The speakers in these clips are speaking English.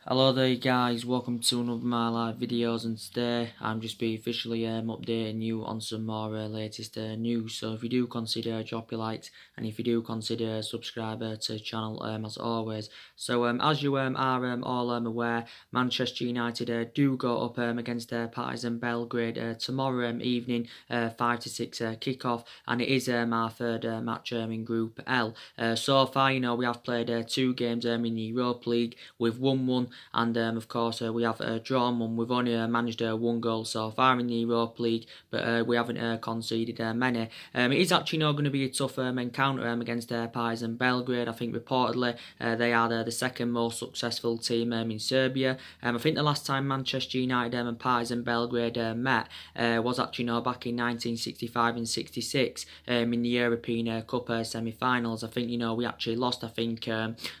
Hello there guys, welcome to another of my live videos, and today I'm just be officially updating you on some more latest news. So if you do consider drop your likes, and if you do consider subscribe to the channel as always. So as you are all aware, Manchester United do go up against Partizan Belgrade tomorrow evening, 5 to 6 kick-off, and it is our third match in Group L. So far, we have played 2 games in the Europa League. We've won one, and of course we have drawn one. We've only managed 1 goal so far in the Europa League, but we haven't conceded many. It is actually not going to be a tough encounter against Partizan Belgrade. I think reportedly they are the second most successful team in Serbia. I think the last time Manchester United and Partizan Belgrade met was actually back in 1965 and 66 in the European Cup semi-finals. I think we actually lost. I think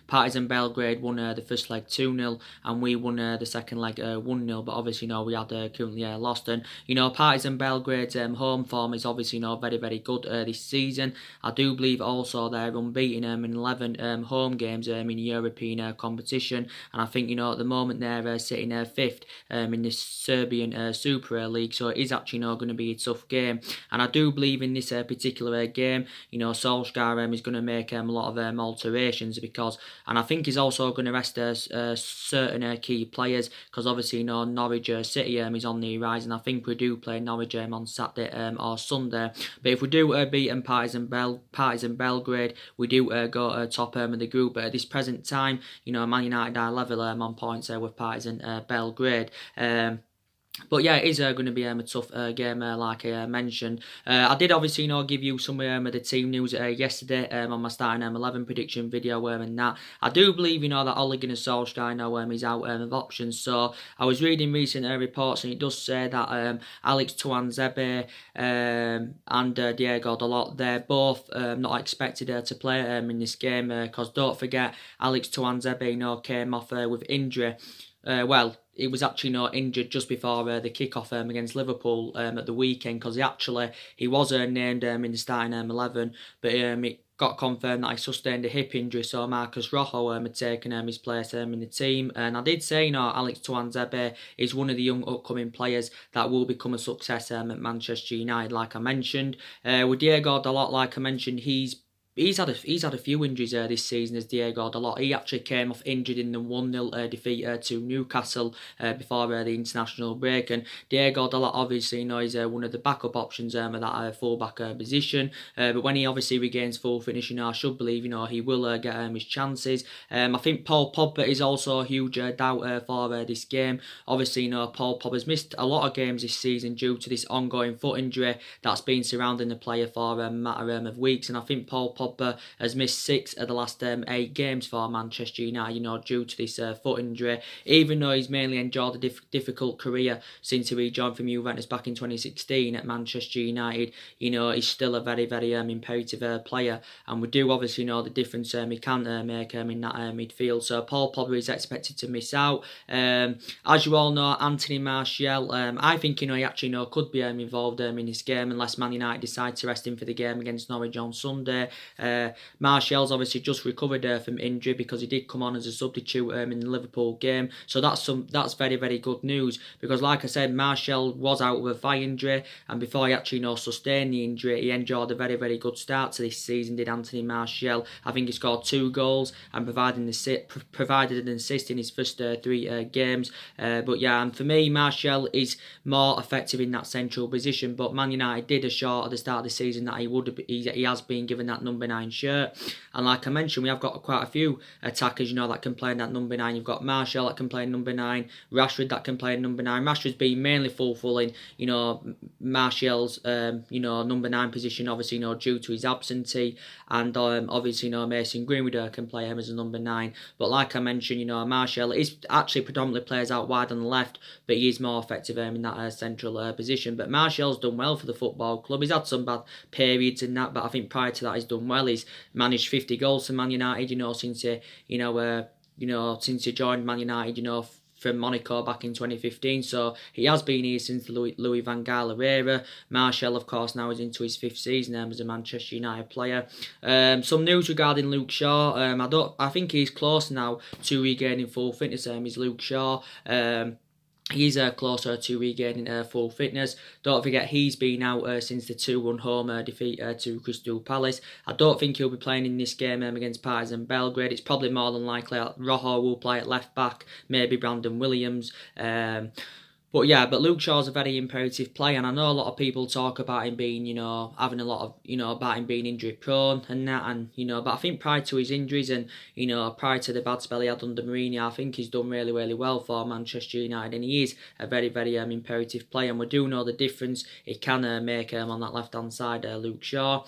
Partizan Belgrade won the first leg 2-0, and we won the second leg 1-0. But obviously we had currently lost. And Partizan Belgrade's home form is obviously very, very good this season. I do believe also they're unbeaten in 11 home games in European competition, and I think at the moment they're sitting 5th in the Serbian Super League. So it is actually going to be a tough game, and I do believe in this particular game Solskjaer is going to make a lot of alterations, and I think he's also going to rest certain key players, because obviously Norwich City is on the rise, and I think we do play Norwich on Saturday or Sunday. But if we do beat Partizan Belgrade, we do go top of the group. But at this present time, Man United are level on points with Partizan Belgrade. But yeah, it is going to be a tough game, like I mentioned. I did obviously give you some of the team news yesterday on my starting 11 prediction video, and that I do believe that Ole Gunnar Solskjaer is out of options. So I was reading recent reports, and it does say that Alex Tuanzebe and Diego Dalot, they're both not expected to play in this game, because don't forget Alex Tuanzebe came off with injury. He was actually not injured just before the kick-off against Liverpool at the weekend, because he was named in the starting 11, but it got confirmed that he sustained a hip injury, so Marcus Rojo had taken his place in the team. And I did say, Alex Tuanzebe is one of the young upcoming players that will become a success at Manchester United, like I mentioned. With Diego Dalot, like I mentioned, He's had a few injuries this season, as Diego Dalot. He actually came off injured in the 1-0 defeat to Newcastle before the international break. And Diego Dalot obviously is one of the backup options at that full-back position. But when he obviously regains full fitness, I should believe he will get his chances. I think Paul Pogba is also a huge doubt for this game. Obviously, Paul Pogba has missed a lot of games this season due to this ongoing foot injury that's been surrounding the player for a matter of weeks. And I think Paul Pogba has missed 6 of the last 8 games for Manchester United, due to this foot injury. Even though he's mainly enjoyed a difficult career since he rejoined from Juventus back in 2016 at Manchester United, he's still a very, very imperative player, and we do obviously know the difference he can make in that midfield. So Paul Pogba is expected to miss out. As you all know, Anthony Martial, I think he actually could be involved in this game, unless Man United decide to rest him for the game against Norwich on Sunday. Martial's obviously just recovered from injury, because he did come on as a substitute in the Liverpool game. So that's very, very good news, because like I said, Martial was out with a thigh injury, and before he actually sustained the injury, he enjoyed a very, very good start to this season, did Anthony Martial. I think he scored 2 goals and provided an assist in his first 3 games. But yeah, and for me, Martial is more effective in that central position. But Man United did assure at the start of the season that he has been given that number 9 shirt, and like I mentioned, we have got quite a few attackers that can play in that number 9. You've got Martial that can play number 9, Rashford that can play number 9. Rashford's been mainly fulfilling Martial's number 9 position, obviously due to his absentee, and obviously Mason Greenwood can play him as a number 9. But like I mentioned, Martial is actually predominantly plays out wide on the left, but he is more effective in that central position. But Martial's done well for the football club. He's had some bad periods in that, but I think prior to that he's done well. He's managed 50 goals for Man United, since he joined Man United, from Monaco back in 2015. So he has been here since the Louis van Gaal era. Martial, of course, now is into his 5th season as a Manchester United player. Some news regarding Luke Shaw. I think he's close now to regaining full fitness. Is Luke Shaw. He's closer to regaining full fitness. Don't forget, he's been out since the 2-1 home defeat to Crystal Palace. I don't think he'll be playing in this game against Partizan Belgrade. It's probably more than likely Rojo will play at left back, maybe Brandon Williams. But Luke Shaw's a very imperative player, and I know a lot of people talk about him being, having a lot of, about him being injury prone and that, and, but I think prior to his injuries and, prior to the bad spell he had under Mourinho, I think he's done really, really well for Manchester United, and he is a very, very imperative player, and we do know the difference he can make on that left-hand side, Luke Shaw.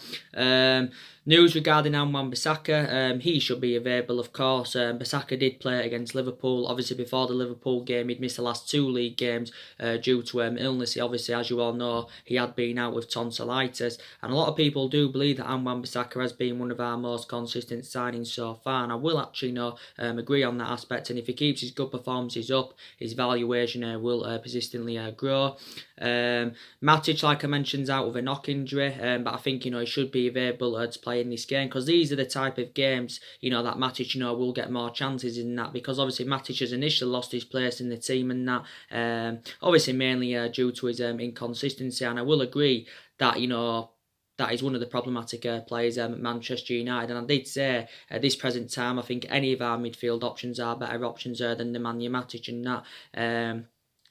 News regarding Wan-Bissaka, he should be available, of course. Bissaka did play against Liverpool. Obviously, before the Liverpool game, he'd missed the last 2 league games due to illness. Obviously, as you all know, he had been out with tonsillitis. And a lot of people do believe that Wan-Bissaka has been one of our most consistent signings so far. And I will actually agree on that aspect. And if he keeps his good performances up, his valuation will persistently grow. Matic, like I mentioned, is out with a knock injury. But I think, he should be available to play in this game, because these are the type of games that Matic will get more chances in that, because obviously Matic has initially lost his place in the team and that obviously mainly due to his inconsistency, and I will agree that that is one of the problematic players at Manchester United. And I did say at this present time I think any of our midfield options are better options than Nemanja Matic and that.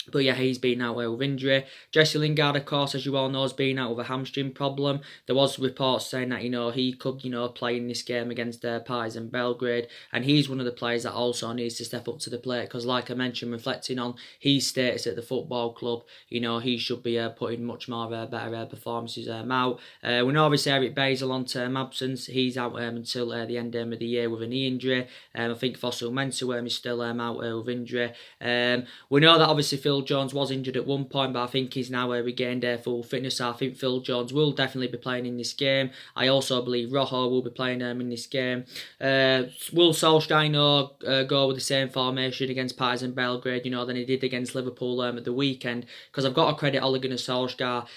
But yeah, he's been out with injury. Jesse Lingard, of course, as you all know, has been out with a hamstring problem. There was reports saying that, he could, play in this game against Partizan Belgrade. And he's one of the players that also needs to step up to the plate. Because like I mentioned, reflecting on his status at the football club, he should be putting much more better performances out. We know obviously Eric Bailly's a long-term absence. He's out until the end of the year with a knee injury. I think Fossil Mensah is still out with injury. We know that obviously Phil Jones was injured at one point, but I think he's now regained full fitness. So I think Phil Jones will definitely be playing in this game. I also believe Rojo will be playing in this game. Will Solskjaer go with the same formation against Partizan Belgrade, than he did against Liverpool at the weekend? Because I've got to credit Ole Gunnar Solskjaer,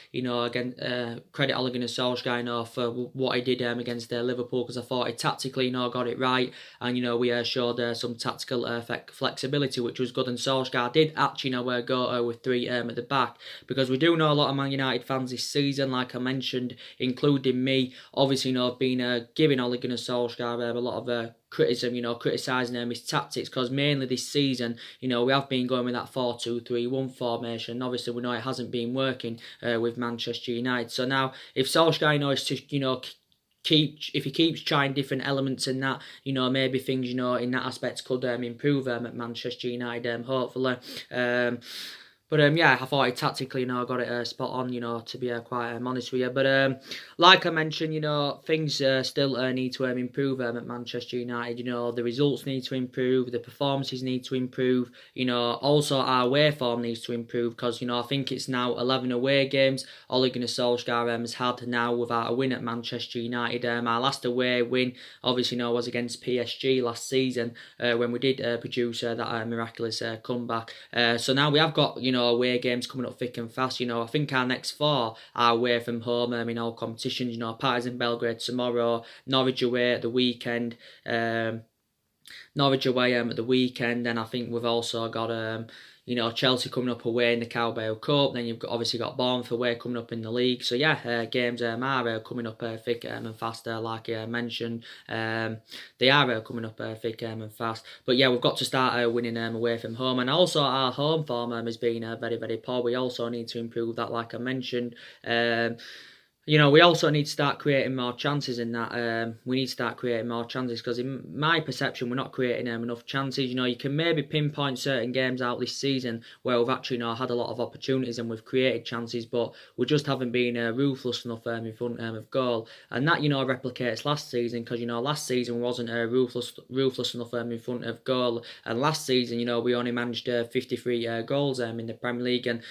for what he did against Liverpool, because I thought he tactically got it right, and we showed some tactical flexibility, which was good. And Solskjaer did actually go with 3 at the back, because we do know a lot of Man United fans this season, like I mentioned, including me, obviously have been giving Ole Gunnar Solskjaer a lot of criticism, criticising his tactics, because mainly this season, we have been going with that 4-2-3-1 formation. Obviously, we know it hasn't been working with Manchester United. So now, if Solskjaer is to, if he keeps trying different elements in that, maybe things, in that aspect could improve at Manchester United, hopefully. Yeah, I thought he tactically, got it spot on, to be quite honest with you. But like I mentioned, things still need to improve at Manchester United. The results need to improve, the performances need to improve. Also our away form needs to improve, because I think it's now 11 away games Ole Gunnar Solskjaer has had now without a win at Manchester United. Our last away win, obviously, was against PSG last season when we did produce that miraculous comeback. So now we have got away games coming up thick and fast. I think our next 4 are away from home in all competitions. Partizan Belgrade tomorrow, Norwich away at the weekend, and I think we've also got Chelsea coming up away in the Carabao Cup. Then you've obviously got Bournemouth away coming up in the league. So yeah, games are coming up thick and fast, like I mentioned. They are coming up thick and fast. But yeah, we've got to start winning away from home. And also our home form has been very, very poor. We also need to improve that, like I mentioned. We also need to start creating more chances in that. We need to start creating more chances, because in my perception, we're not creating enough chances. You can maybe pinpoint certain games out this season where we've actually had a lot of opportunities and we've created chances, but we just haven't been ruthless enough in front of goal. And that, replicates last season, because, last season we wasn't ruthless enough in front of goal. And last season, we only managed 53 goals in the Premier League. And,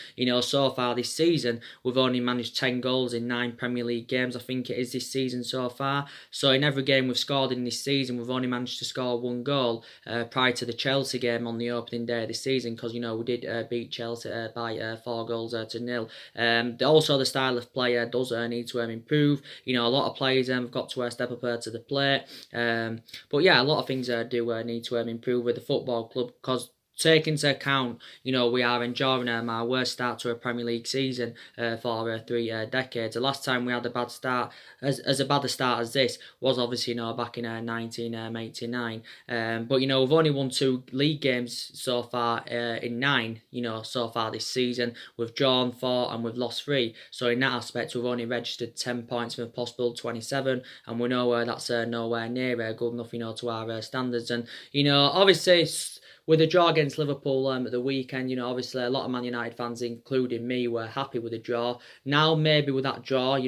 so far this season, we've only managed 10 goals in 9 Premier Premier League games. I think it is this season so far. So in every game we've scored in this season, we've only managed to score 1 goal prior to the Chelsea game on the opening day of the season, because we did beat Chelsea by 4 goals to 0. Also, the style of player does need to improve. A lot of players have got to step up to the plate. But yeah, a lot of things do need to improve with the football club, because take into account, we are enjoying our worst start to a Premier League season for 3 decades. The last time we had a bad start, as a bad a start as this, was obviously, back in 1989. But, we've only won 2 league games so far in 9, so far this season. We've drawn 4 and we've lost 3. So in that aspect, we've only registered 10 points from a possible 27, and we know that's nowhere near good enough, to our standards. And, obviously, with a draw against Liverpool at the weekend, obviously a lot of Man United fans, including me, were happy with the draw. Now, maybe with that draw,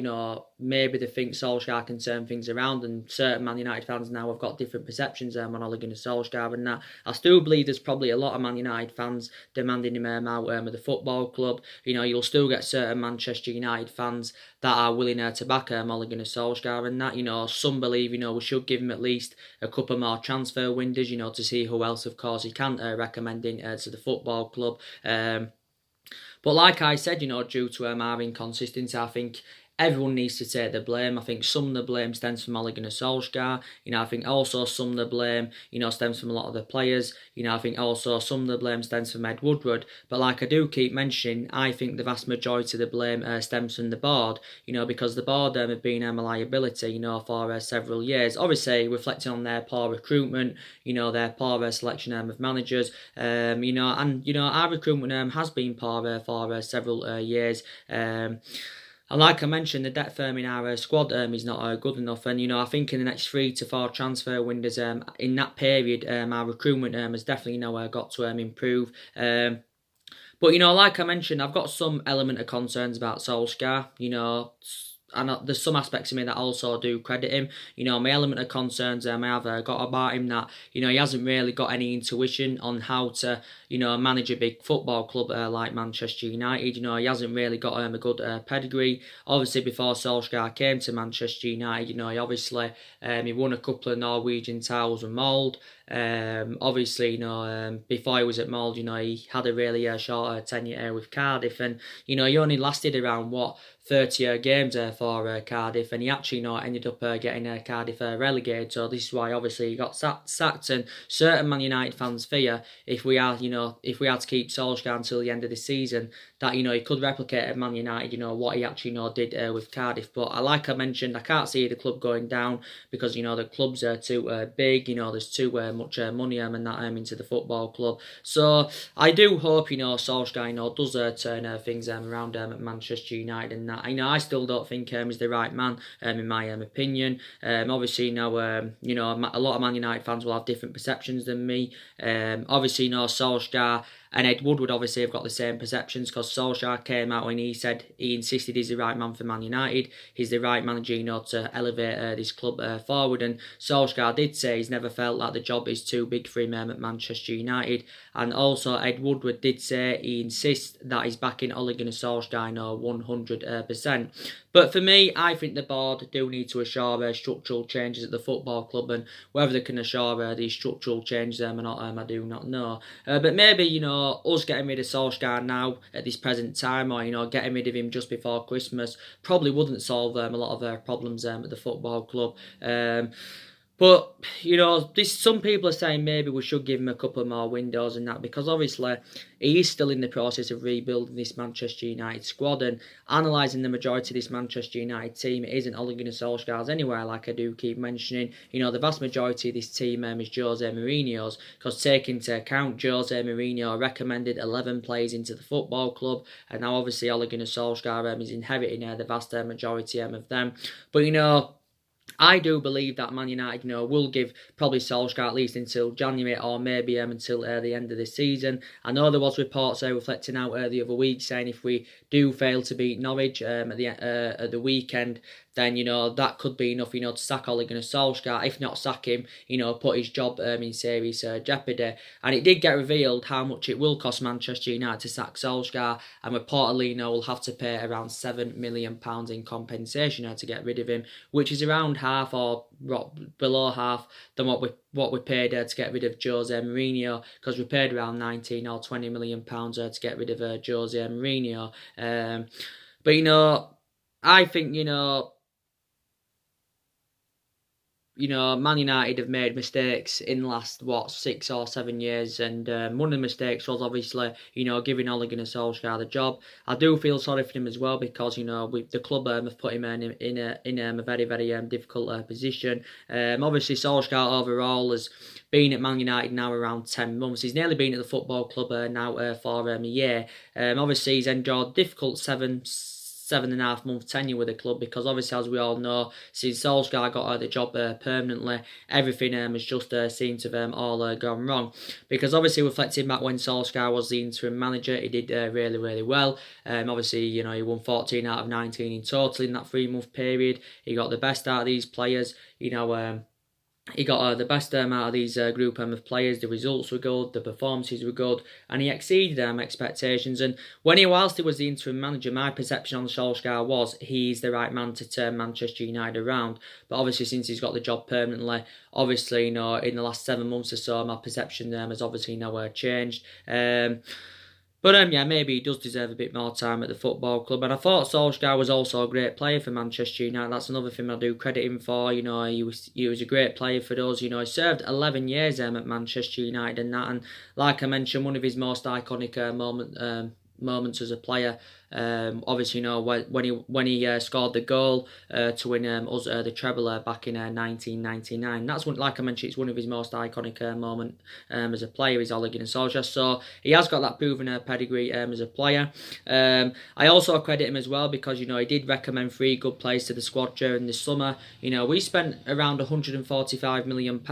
maybe they think Solskjaer can turn things around, and certain Man United fans now have got different perceptions on Ole Gunnar Solskjaer and that. I still believe there's probably a lot of Man United fans demanding him out of the football club. You'll still get certain Manchester United fans that are willing to back Ole Gunnar Solskjaer and that. Some believe, we should give him at least a couple more transfer windows, to see who else, of course, he can recommending to the football club. But like I said, due to our inconsistency, I think everyone needs to take the blame. I think some of the blame stems from Ole Gunnar Solskjaer. I think also some of the blame, stems from a lot of the players. I think also some of the blame stems from Ed Woodward. But like I do keep mentioning, I think the vast majority of the blame stems from the board. Because the board have been a liability, for several years. Obviously, reflecting on their poor recruitment, their poor selection of managers. And our recruitment has been poor for several years. And like I mentioned, the depth in our squad is not good enough. And, I think in the next 3 to 4 transfer windows, in that period, our recruitment has definitely, got to improve. But, like I mentioned, I've got some element of concerns about Solskjaer, and there's some aspects of me that also do credit him. My element of concerns I have got about him that, he hasn't really got any intuition on how to, manage a big football club like Manchester United. He hasn't really got a good pedigree. Obviously, before Solskjaer came to Manchester United, he won a couple of Norwegian titles with Mould. Obviously, before he was at Mould, he had a really short tenure with Cardiff, and he only lasted around 30 games for Cardiff, and he actually ended up getting Cardiff relegated. So this is why obviously he got sacked, and certain Man United fans fear if we had to keep Solskjaer until the end of the season, that he could replicate at Man United what he actually did with Cardiff. But like I mentioned, I can't see the club going down, because the clubs are too big. There's too much money and that into the football club. So I do hope Solskjaer does turn things around at Manchester United and that. I still don't think he's the right man in my opinion. Obviously a lot of Man United fans will have different perceptions than me. Obviously Solskjaer and Ed Woodward obviously have got the same perceptions, because Solskjaer came out and he insisted he's the right man for Man United. He's the right manager, to elevate this club forward. And Solskjaer did say he's never felt like the job is too big for him at Manchester United. And also Ed Woodward did say he insists that he's backing Ole Gunnar Solskjaer 100%. But for me, I think the board do need to assure structural changes at the football club, and whether they can assure these structural changes or not, I do not know. But maybe, us getting rid of Solskjaer now at this present time, or, getting rid of him just before Christmas, probably wouldn't solve a lot of problems at the football club. But, some people are saying maybe we should give him a couple more windows and that, because obviously he is still in the process of rebuilding this Manchester United squad, and analysing the majority of this Manchester United team, it isn't Ole Gunnar Solskjaer's anywhere, like I do keep mentioning. The vast majority of this team is Jose Mourinho's, because taking into account Jose Mourinho recommended 11 players into the football club, and now obviously Ole Gunnar Solskjaer is inheriting the vast majority of them. But, I do believe that Man United, will give probably Solskjaer at least until January, or maybe until the end of the season. I know there was reports reflecting out the other week saying if we do fail to beat Norwich at the weekend, then that could be enough to sack Ole Gunnar Solskjaer. If not sack him, put his job in serious jeopardy. And it did get revealed how much it will cost Manchester United to sack Solskjaer, and reportedly will have to pay around £7 million in compensation to get rid of him, which is around half or below half than what we paid to get rid of Jose Mourinho, because we paid around 19 or £20 million to get rid of Jose Mourinho. But I think Man United have made mistakes in the last 6 or 7 years, and one of the mistakes was obviously giving Ole Gunnar Solskjaer the job. I do feel sorry for him as well, because the club have put him in a very, very difficult position. Obviously Solskjaer overall has been at Man United now around 10 months. He's nearly been at the football club now for a year. Obviously he's endured difficult 7.5 month tenure with the club, because obviously, as we all know, since Solskjaer got the job permanently, everything has just seemed to have all gone wrong. Because obviously, reflecting back when Solskjaer was the interim manager, he did really, really well. Obviously, he won 14 out of 19 in total in that 3-month period. He got the best out of these players. He got the best out of these group of players. The results were good, the performances were good, and he exceeded expectations. And whilst he was the interim manager, my perception on Solskjaer was he's the right man to turn Manchester United around. But obviously, since he's got the job permanently, obviously, in the last 7 months or so, my perception has obviously changed. But maybe he does deserve a bit more time at the football club. And I thought Solskjaer was also a great player for Manchester United. That's another thing I do credit him for. He was a great player for us. He served 11 years at Manchester United and that. And like I mentioned, one of his most iconic moments as a player. Obviously, when he scored the goal to win us the treble back in 1999. That's one, like I mentioned, it's one of his most iconic moments as a player. Is Ole Gunnar Solskjaer, so he has got that proven pedigree as a player. I also credit him as well because he did recommend 3 good players to the squad during the summer. We spent around £145 million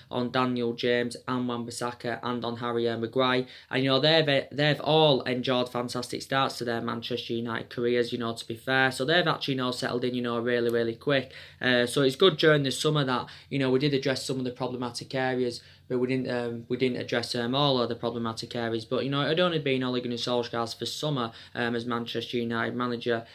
on Daniel James and Wan-Bissaka and on Harry Maguire, and they've all enjoyed fantastic starts to their Manchester United careers, to be fair. So they've actually settled in, really, really quick. So it's good during the summer that, we did address some of the problematic areas, but we didn't address all of the problematic areas. But, it had only been Ole Gunnar Solskjaer's first summer as Manchester United manager.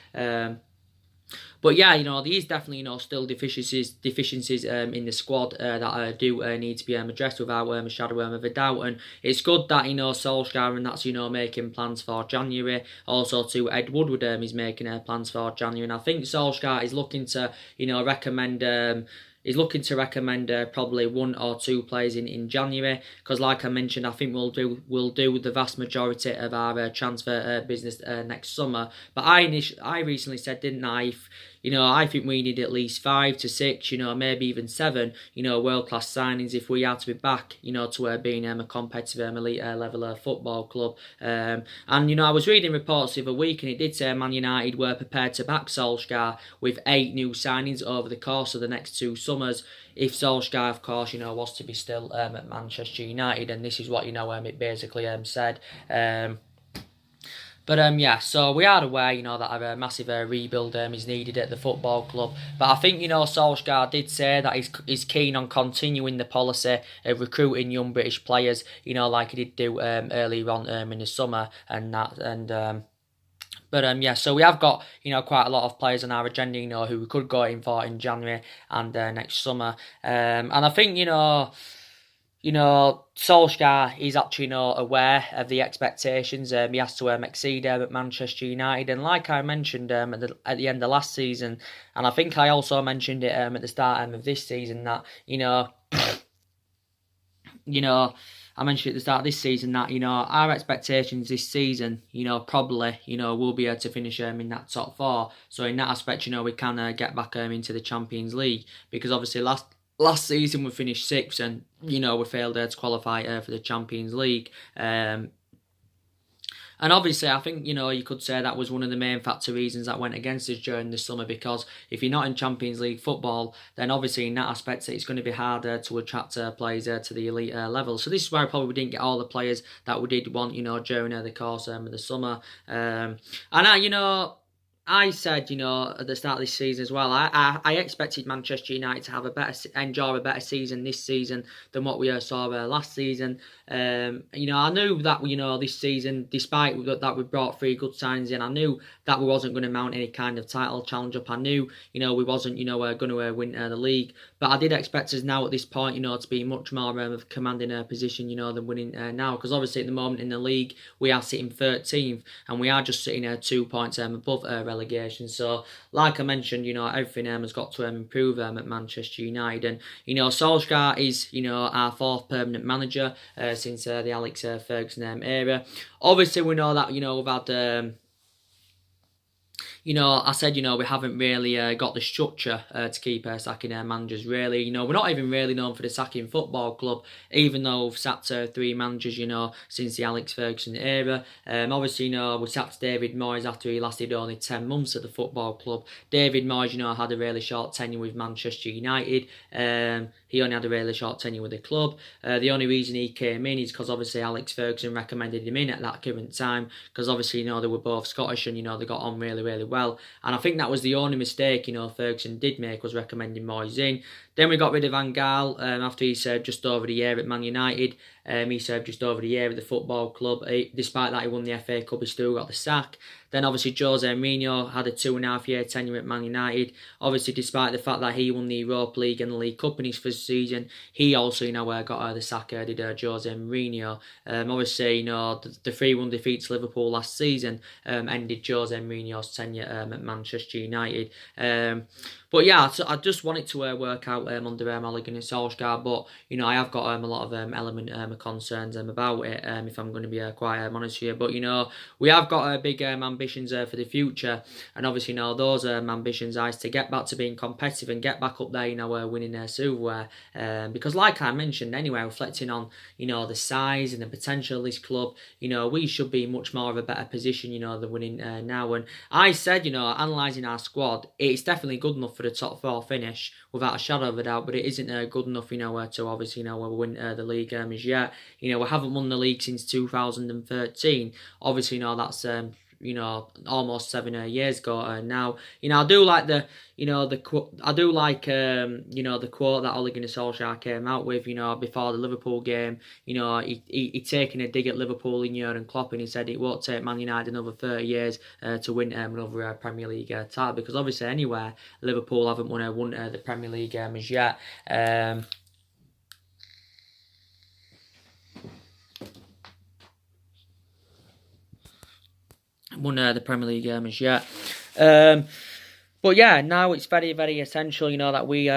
But yeah, there is definitely still deficiencies in the squad that do need to be addressed without a shadow of a doubt. And it's good that Solskjaer and that's making plans for January. Also, too, Ed Woodward is making plans for January, and I think Solskjaer is looking to recommend. He's looking to recommend probably 1 or 2 players in January, because like I mentioned, I think we'll do the vast majority of our transfer business next summer. But I recently said, didn't I? I think we need at least 5 to 6, maybe even 7, world-class signings if we are to be back, to being a competitive elite level football club. And I was reading reports the other week, and it did say Man United were prepared to back Solskjaer with 8 new signings over the course of the next 2 summers, if Solskjaer, of course, was to be still at Manchester United. And this is what it basically said. But so we are aware, that a massive rebuild is needed at the football club. But I think, Solskjaer did say that he's keen on continuing the policy of recruiting young British players, like he did do earlier on in the summer and that. And so we have got, quite a lot of players on our agenda, who we could go in for in January and next summer. And I think, Solskjaer is actually aware of the expectations he has to exceed at Manchester United. And like I mentioned at the end of last season, and I think I also mentioned it at the start of this season, that, I mentioned at the start of this season that, our expectations this season, probably, we'll be able to finish in that top 4. So in that aspect, we can get back into the Champions League, because obviously last season we finished 6th and, we failed to qualify for the Champions League. And And obviously, I think, you could say that was one of the main factor reasons that went against us during the summer, because if you're not in Champions League football, then obviously in that aspect, it's going to be harder to attract players to the elite level. So this is why probably we didn't get all the players that we did want, during the course of the summer. And I said, at the start of this season as well, I expected Manchester United to have enjoy a better season this season than what we saw last season. I knew that, this season, despite that we brought 3 good signings in, I knew that we wasn't going to mount any kind of title challenge up. I knew, we wasn't, going to win the league. But I did expect us now at this point, to be much more of a commanding position, than winning now. Because obviously at the moment in the league, we are sitting 13th and we are just sitting 2 points above relegation. So, like I mentioned, everything has got to improve at Manchester United. And, Solskjaer is, our 4th permanent manager since the Alex Ferguson era. Obviously, we know that, we've had... I said, we haven't really got the structure to keep sacking managers, really. We're not even really known for the sacking football club, even though we've sacked 3 managers, since the Alex Ferguson era. Obviously, we sacked David Moyes after he lasted only 10 months at the football club. David Moyes, had a really short tenure with Manchester United. He only had a really short tenure with the club. The only reason he came in is because obviously Alex Ferguson recommended him in at that current time, because obviously, they were both Scottish and, they got on really, really well. And I think that was the only mistake, Ferguson did make, was recommending Moyes in. Then we got rid of Van Gaal after he served just over the year at Man United. He served just over the year at the football club. Despite that, he won the FA Cup, he still got the sack. Then obviously Jose Mourinho had a 2.5-year tenure at Man United. Obviously, despite the fact that he won the Europa League and the League Cup in his first season, he also, got the sack, did Jose Mourinho. Obviously, the 3-1 defeat to Liverpool last season ended Jose Mourinho's tenure at Manchester United. But yeah, so I just wanted to work out under Ole Gunnar Solskjaer, but I have got a lot of element concerns about it. If I'm going to be quite honest here, but we have got big ambitions for the future, and obviously those ambitions are to get back to being competitive and get back up there, winning silverware. Because like I mentioned, anyway, reflecting on the size and the potential of this club, we should be much more of a better position, than winning now. And I said, analysing our squad, it's definitely good enough for the top 4 finish without a shadow of a doubt, but it isn't good enough, to obviously win the league as yet. We haven't won the league since 2013. Obviously, that's almost 7 years ago now. I do like the quote that Ole Gunnar Solskjaer came out with, before the Liverpool game. He'd taken a dig at Liverpool in Jurgen Klopp, and he said it won't take Man United another 30 years to win another Premier League title, because obviously anywhere Liverpool haven't won the Premier League as yet. Won the Premier League as yet. But yeah, now it's very, very essential, that we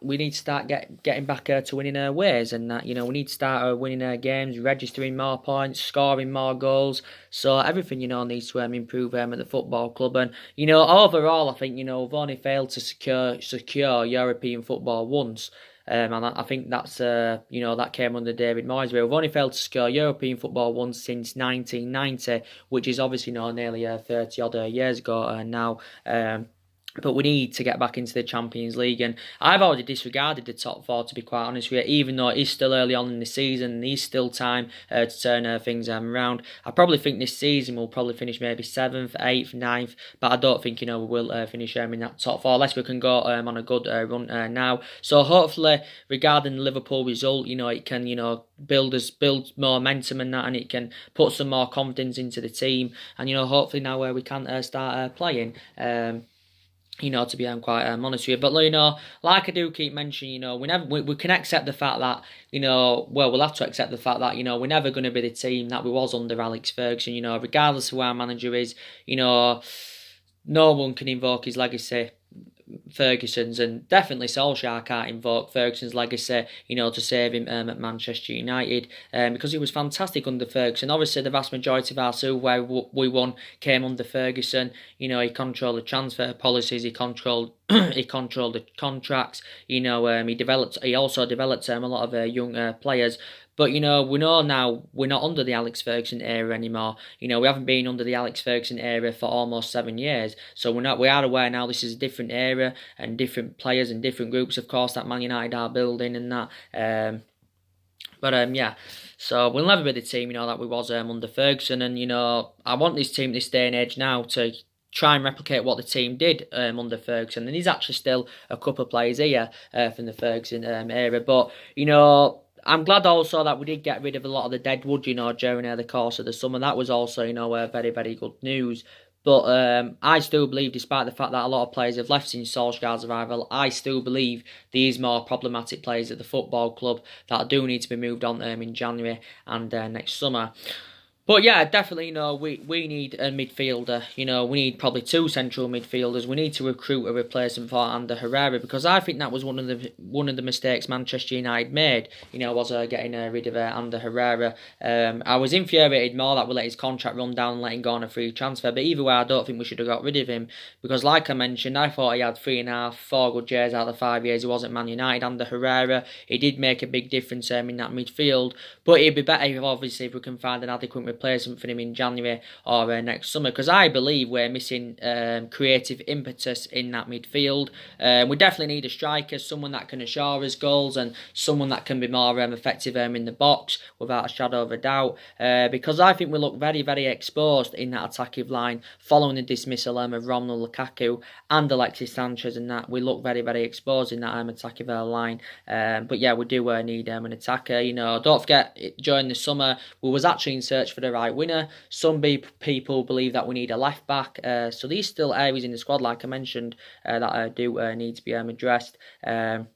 we need to start getting back to winning ways, and that we need to start winning games, registering more points, scoring more goals. So everything needs to improve at the football club. And overall, I think we've only failed to secure European football once. And I think that's that came under David Moyes. We've only failed to score European football once since 1990, which is obviously nearly 30 odd years ago now. But we need to get back into the Champions League, and I've already disregarded the top 4, to be quite honest with you, even though it is still early on in the season and there's still time to turn things around. I probably think this season we'll probably finish maybe 7th, 8th, 9th, but I don't think we will finish in that top 4 unless we can go on a good run now. So hopefully, regarding the Liverpool result, it can build momentum and that, and it can put some more confidence into the team, and hopefully now we can start playing. To be quite honest with you. But, like I do keep mentioning, we can accept the fact that, we'll have to accept the fact that, we're never going to be the team that we was under Alex Ferguson, regardless of who our manager is, no one can invoke his legacy, Ferguson's, and definitely Solskjaer can't invoke Ferguson's legacy, to save him at Manchester United, because he was fantastic under Ferguson. Obviously, the vast majority of our silverware we won came under Ferguson. He controlled the transfer policies, he controlled the contracts. He also developed a lot of young players. But, we know now we're not under the Alex Ferguson era anymore. We haven't been under the Alex Ferguson era for almost 7 years. So we are aware now this is a different era and different players and different groups, of course, that Man United are building and that. Yeah, so we'll never be the team, that we was under Ferguson. And, I want this team this day and age now to try and replicate what the team did under Ferguson. And there's actually still a couple of players here from the Ferguson era. But, I'm glad also that we did get rid of a lot of the deadwood, during the course of the summer. That was also, very, very good news. But I still believe, despite the fact that a lot of players have left since Solskjaer's arrival, I still believe these more problematic players at the football club that do need to be moved on in January and next summer. But yeah, definitely, we need a midfielder. We need probably two central midfielders. We need to recruit a replacement for Ander Herrera, because I think that was one of the mistakes Manchester United made. Was getting rid of Ander Herrera. I was infuriated more that we let his contract run down and let him go on a free transfer. But either way, I don't think we should have got rid of him, because, like I mentioned, I thought he had 3.5, 4 good years out of the 5 years he was at Man United. Ander Herrera, he did make a big difference in that midfield. But it'd be better obviously if we can find an adequate replacement for him in January or next summer, because I believe we're missing creative impetus in that midfield. We definitely need a striker, someone that can assure us goals and someone that can be more effective in the box without a shadow of a doubt, because I think we look very, very exposed in that attacking line following the dismissal of Romelu Lukaku and Alexis Sanchez, and that we look very, very exposed in that attacking line. But yeah, we do need an attacker. Don't forget, during the summer we was actually in search for the right winner. Some people believe that we need a left back. So these still areas in the squad, like I mentioned, that do need to be addressed. But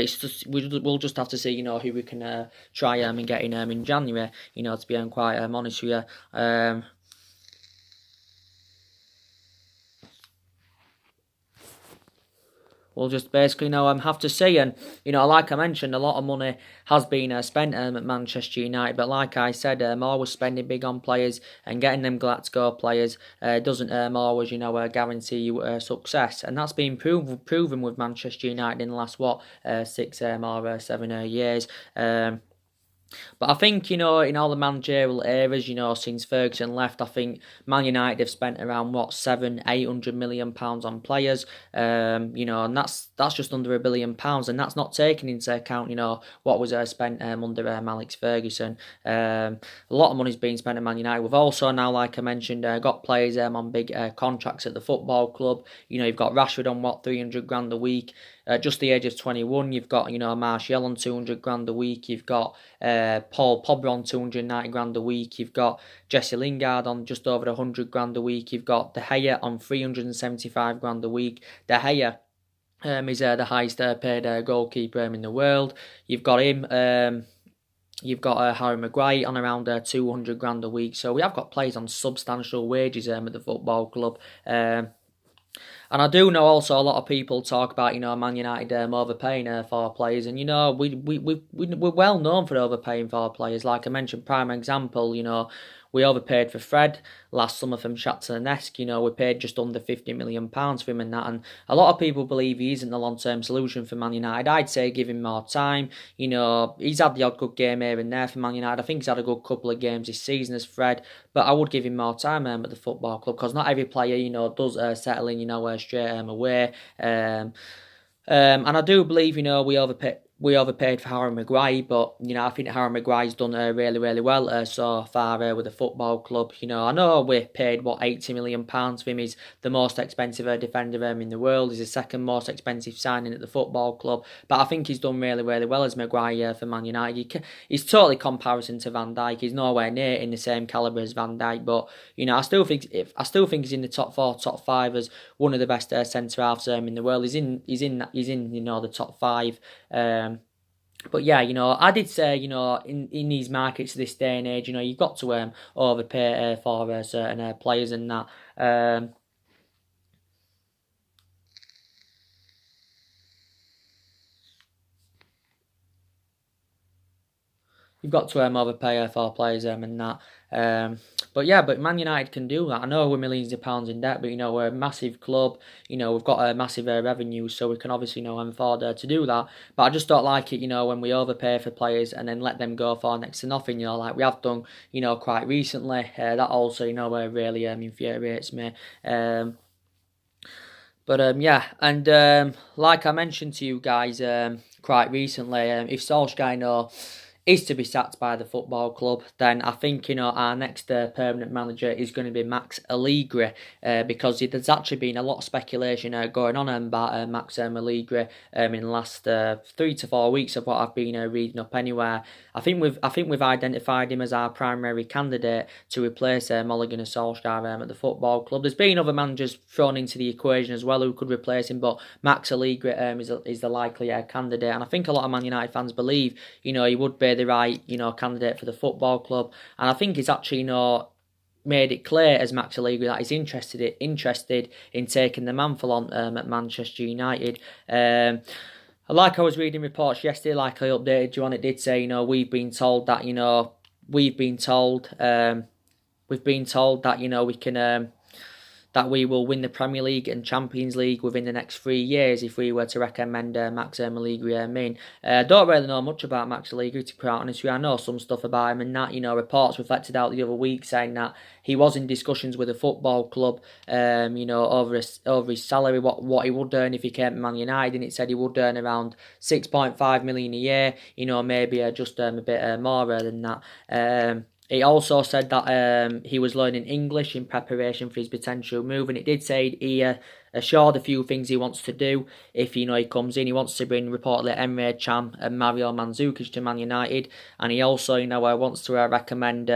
it's just we'll just have to see, who we can try and get in January. To be quite honest with you. We'll just basically have to see. And, like I mentioned, a lot of money has been spent at Manchester United. But like I said, always spending big on players and getting them Glasgow players doesn't always, guarantee you success. And that's been proven with Manchester United in the last, 6 or 7 years. But I think, in all the managerial eras, since Ferguson left, I think Man United have spent around, £700-800 million on players, and that's just under £1 billion, and that's not taking into account, what was spent under Alex Ferguson. A lot of money's been spent at Man United. We've also now, like I mentioned, got players on big contracts at the football club. You've got Rashford on, £300,000 a week. Just the age of 21, you've got, Martial on £200,000 a week. You've got Paul Pogba on £290,000 a week. You've got Jesse Lingard on just over £100,000 a week. You've got De Gea on £375,000 a week. De Gea is the highest paid goalkeeper in the world. You've got him. You've got Harry Maguire on around £200,000 a week. So we have got players on substantial wages at the football club. And I do know also a lot of people talk about, Man United overpaying for players. And, we're well known for overpaying for players. Like I mentioned, prime example, we overpaid for Fred last summer from Shakhtar Donetsk. We paid just under £50 million for him and that. And a lot of people believe he isn't the long-term solution for Man United. I'd say give him more time. He's had the odd good game here and there for Man United. I think he's had a good couple of games this season as Fred. But I would give him more time at the football club, because not every player, does settle in, straight away. And I do believe, we overpaid for Harry Maguire, but, I think Harry Maguire's done really, really well so far with the football club. I know we paid, £80 million for him. He's the most expensive defender in the world. He's the second most expensive signing at the football club. But I think he's done really, really well as Maguire for Man United. He's totally comparison to Van Dijk. He's nowhere near in the same calibre as Van Dijk. But, I still think he's in the top 4, top 5 as one of the best centre-halves in the world. He's in the top 5. But yeah, I did say, in these markets this day and age, you've got to overpay for certain players and that. you've got to overpay for players and that. But Man United can do that. I know we're millions of pounds in debt, but we're a massive club. We've got a massive revenue, so we can obviously afford to do that. But I just don't like it, when we overpay for players and then let them go for next to nothing. Like we have done, quite recently. That also, really infuriates me. Yeah, and like I mentioned to you guys quite recently, if Solskjaer is to be sacked by the football club, then I think our next permanent manager is going to be Max Allegri, because there's actually been a lot of speculation going on about Max Allegri in the last 3 to 4 weeks of what I've been reading up anywhere. I think we've identified him as our primary candidate to replace Ole Gunnar Solskjaer at the football club. There's been other managers thrown into the equation as well who could replace him, but Max Allegri is the likely candidate, and I think a lot of Man United fans believe he would be the right candidate for the football club, and I think he's actually made it clear as Max Allegri that he's interested in taking the mantle on at Manchester United. Like I was reading reports yesterday, like I updated you on, it did say we've been told that we can that we will win the Premier League and Champions League within the next 3 years if we were to recommend Max Allegri in. Don't really know much about Max Allegri, to be honest with you. I know some stuff about him, and that reports reflected out the other week saying that he was in discussions with a football club, over his salary, what he would earn if he came to Man United, and it said he would earn around 6.5 million a year. Maybe just a bit more than that. He also said that he was learning English in preparation for his potential move, and it did say he assured a few things he wants to do if he comes in. He wants to bring reportedly Emre Can and Mario Mandzukic to Man United, and he also wants to recommend.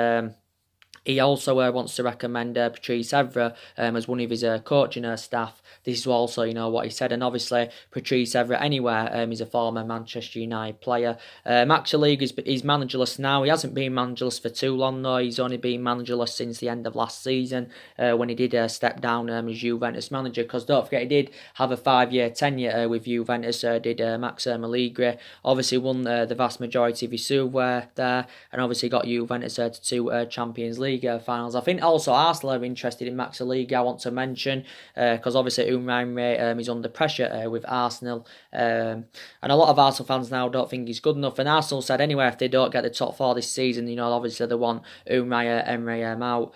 He also wants to recommend Patrice Evra as one of his coaching staff. This is also, what he said. And obviously, Patrice Evra, anywhere, is a former Manchester United player. Max Allegri is managerless now. He hasn't been managerless for too long, though. He's only been managerless since the end of last season when he did step down as Juventus manager. Because don't forget, he did have a 5-year tenure with Juventus, did Max Allegri. Obviously, won the vast majority of his silverware there, and obviously got Juventus to 2 Champions League finals. I think also Arsenal are interested in Max Allegri, I want to mention, because obviously Unai Emery is under pressure with Arsenal, and a lot of Arsenal fans now don't think he's good enough, and Arsenal said anyway if they don't get the top 4 this season, obviously they want Unai Emery out.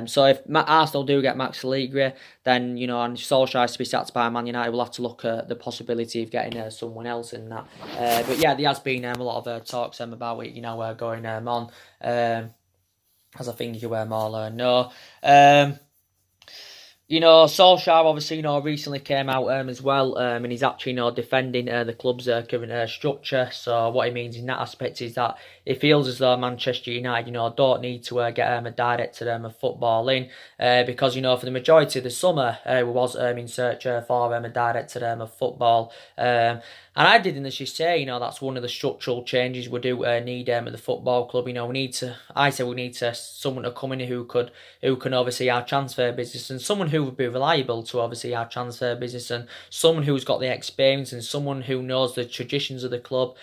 So if Arsenal do get Max Allegri, then and Solskjaer is to be sacked by Man United, we'll have to look at the possibility of getting someone else in that. But yeah, there has been a lot of talks about it, going on. As I think you all know. Solskjaer obviously, recently came out as well, and he's actually, defending the club's current structure. So what he means in that aspect is that he feels as though Manchester United, don't need to get a director of football in, because, for the majority of the summer, we was in search for a director of football. And I did initially say, that's one of the structural changes we do need at the football club. We need someone to come in who can oversee our transfer business, and someone who would be reliable to oversee our transfer business, and someone who's got the experience, and someone who knows the traditions of the club.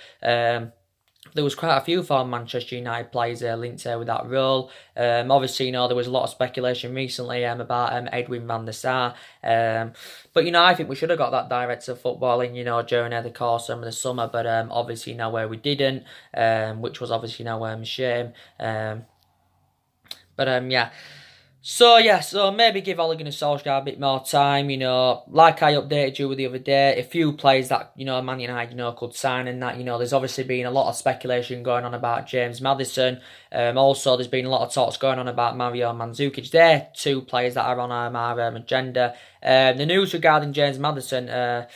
There was quite a few former Manchester United players linked with that role. Obviously, there was a lot of speculation recently about Edwin van der Sar. But, I think we should have got that director of football in, during the course of the summer. But obviously, where we didn't, which was obviously a shame. Yeah. So maybe give Ole Gunnar Solskjaer a bit more time, like I updated you with the other day, a few players that, Man United, could sign, and that, there's obviously been a lot of speculation going on about James Maddison. Also, there's been a lot of talks going on about Mario Mandzukic. They're 2 players that are on our agenda. The news regarding James Maddison,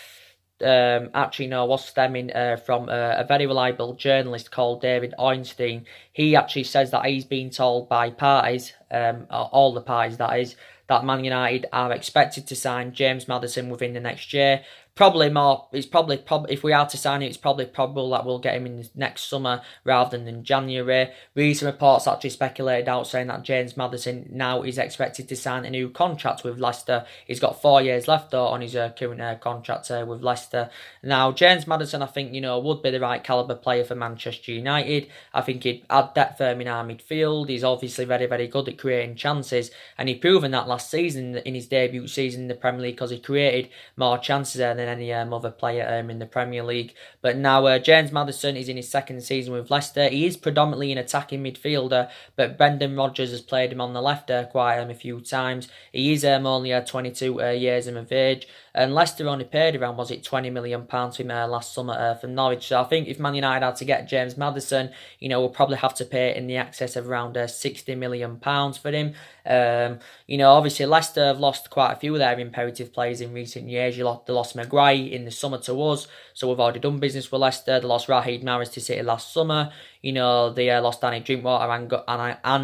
actually was stemming from a very reliable journalist called David Ornstein. He actually says that he's been told by parties, all the parties that is, that Man United are expected to sign James Maddison within the next year. probably more. It's probably if we are to sign him, it's probably probable that we'll get him in next summer rather than January. Recent reports actually speculated out saying that James Maddison now is expected to sign a new contract with Leicester. He's got 4 years left though on his current contract with Leicester. Now James Maddison, I think would be the right calibre player for Manchester United. I think he'd add depth in our midfield. He's obviously very, very good at creating chances, and he proven that last season in his debut season in the Premier League because he created more chances there than any other player in the Premier League. But now James Maddison is in his second season with Leicester. He is predominantly an attacking midfielder, but Brendan Rodgers has played him on the left quite a few times. He is only 22 years of age, and Leicester only paid around, was it £20 million for him last summer from Norwich. So I think if Man United had to get James Maddison, we'll probably have to pay in the excess of around £60 million for him. Obviously Leicester have lost quite a few of their imperative players in recent years. They lost Maguire in the summer to us, so we've already done business with Leicester. They lost Raheem Mahrez to City last summer. They lost Danny Drinkwater and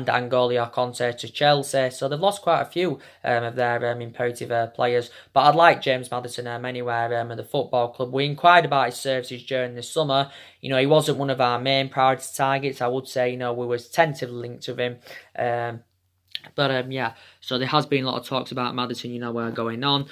Angolia Conte to Chelsea. So they've lost quite a few of their imperative players. But I'd like James Maddison anywhere at the football club. We inquired about his services during the summer. He wasn't one of our main priority targets. I would say, we were tentatively linked with him. So there has been a lot of talks about Maddison, going on.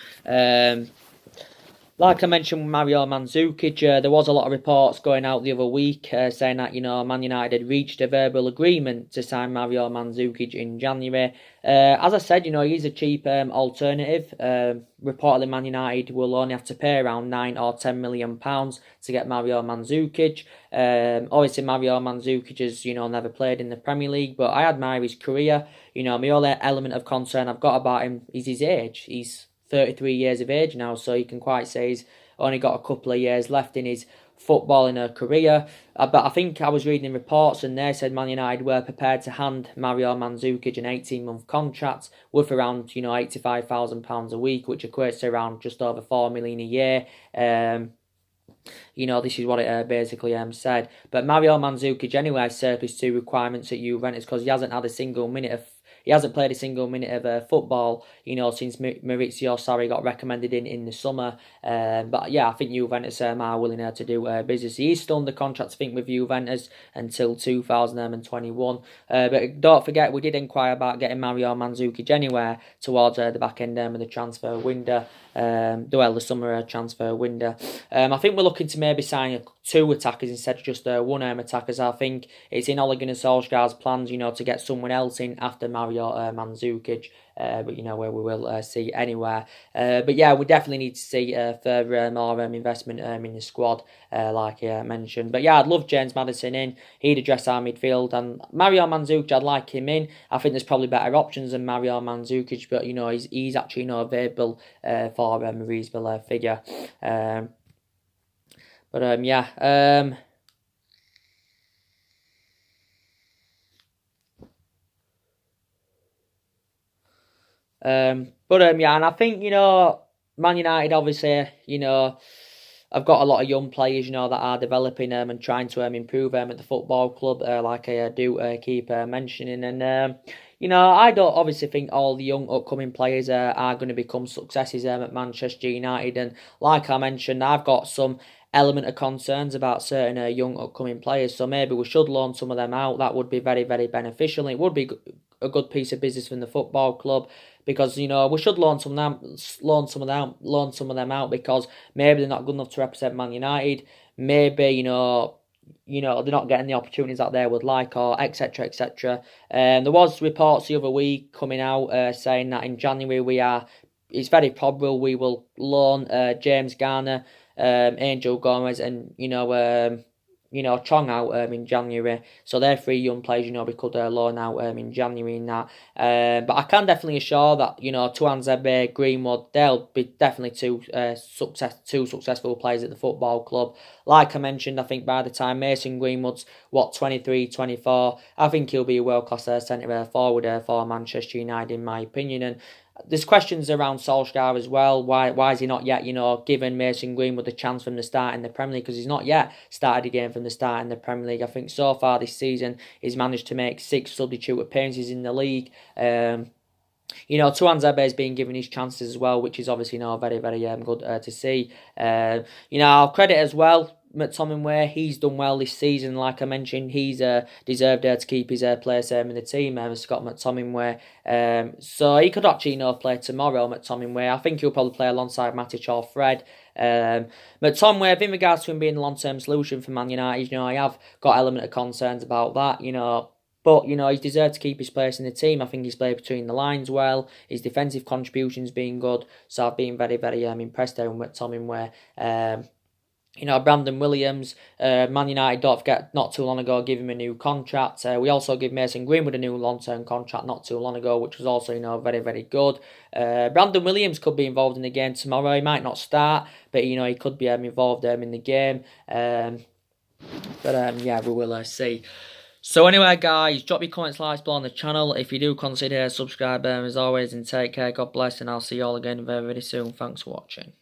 Like I mentioned with Mario Mandzukic, there was a lot of reports going out the other week saying that, Man United had reached a verbal agreement to sign Mario Mandzukic in January. As I said, he's a cheap alternative. Reportedly, Man United will only have to pay around £9 or £10 million to get Mario Mandzukic. Obviously, Mario Mandzukic has, never played in the Premier League, but I admire his career. My only element of concern I've got about him is his age. He's 33 years of age now, so you can quite say he's only got a couple of years left in his footballing career. But I think I was reading reports and they said Man United were prepared to hand Mario Mandzukic an 18-month contract worth around £85,000 a week, which equates to around just over £4 million a year. This is what it basically said. But Mario Mandzukic anyway served his 2 requirements at Juventus because he hasn't played a single minute of football, since Maurizio Sarri got recommended in the summer. But yeah, I think Juventus are willing to do business. He is still under contract, I think, with Juventus until 2021. But don't forget, we did inquire about getting Mario Mandzukic anywhere towards the back end of the transfer window. The summer transfer window. I think we're looking to maybe sign 2 attackers instead of just 1 attackers. I think it's in Ole Gunnar Solskjaer's plans, to get someone else in after Mario Mandzukic. But where we will see anywhere. But yeah, we definitely need to see further more investment in the squad, like I mentioned. But yeah, I'd love James Maddison in. He'd address our midfield, and Mario Mandzukic, I'd like him in. I think there's probably better options than Mario Mandzukic, but he's actually available for a reasonable figure. And I think, Man United obviously, I've got a lot of young players, that are developing and trying to improve at the football club, like I do keep mentioning. And, I don't obviously think all the young upcoming players are going to become successes at Manchester United. And like I mentioned, I've got some element of concerns about certain young upcoming players. So maybe we should loan some of them out. That would be very, very beneficial. It would be a good piece of business from the football club. Because, we should loan some of them out because maybe they're not good enough to represent Man United. Maybe, they're not getting the opportunities that they would like, or etc, etc. There was reports the other week coming out saying that in January it's very probable we will loan James Garner, Angel Gomez, and Chong out in January. So they're 3 young players, we could loan out in January in that. But I can definitely assure that, Tuanzebe, Greenwood, they'll be definitely two successful players at the football club. Like I mentioned, I think by the time Mason Greenwood's, 23, 24, I think he'll be a world-class centre forward for Manchester United, in my opinion. And there's questions around Solskjaer as well. Why is he not yet, given Mason Greenwood a chance from the start in the Premier League? Because he's not yet started a game from the start in the Premier League. I think so far this season he's managed to make 6 substitute appearances in the league. You know, Tuanzebe has been given his chances as well, which is obviously, you know, very, very good to see. You know, I'll credit as well McTominay. He's done well this season. Like I mentioned, he's deserved to keep his place in the team, Scott McTominay. So he could actually, you know, play tomorrow, McTominay. I think he'll probably play alongside Matic or Fred. McTominay, in regards to him being a long-term solution for Man United, you know, I have got element of concerns about that, you know. But, you know, he's deserved to keep his place in the team. I think he's played between the lines well. His defensive contribution's been good. So I've been very, very impressed there with McTominay. You know, Brandon Williams, Man United, don't forget, not too long ago, gave him a new contract. We also gave Mason Greenwood a new long-term contract not too long ago, which was also, you know, very, very good. Brandon Williams could be involved in the game tomorrow. He might not start, but, you know, he could be involved in the game. Yeah, we will see. So anyway, guys, drop your comments, likes below on the channel. If you do, consider subscribing as always, and take care. God bless, and I'll see you all again very, very soon. Thanks for watching.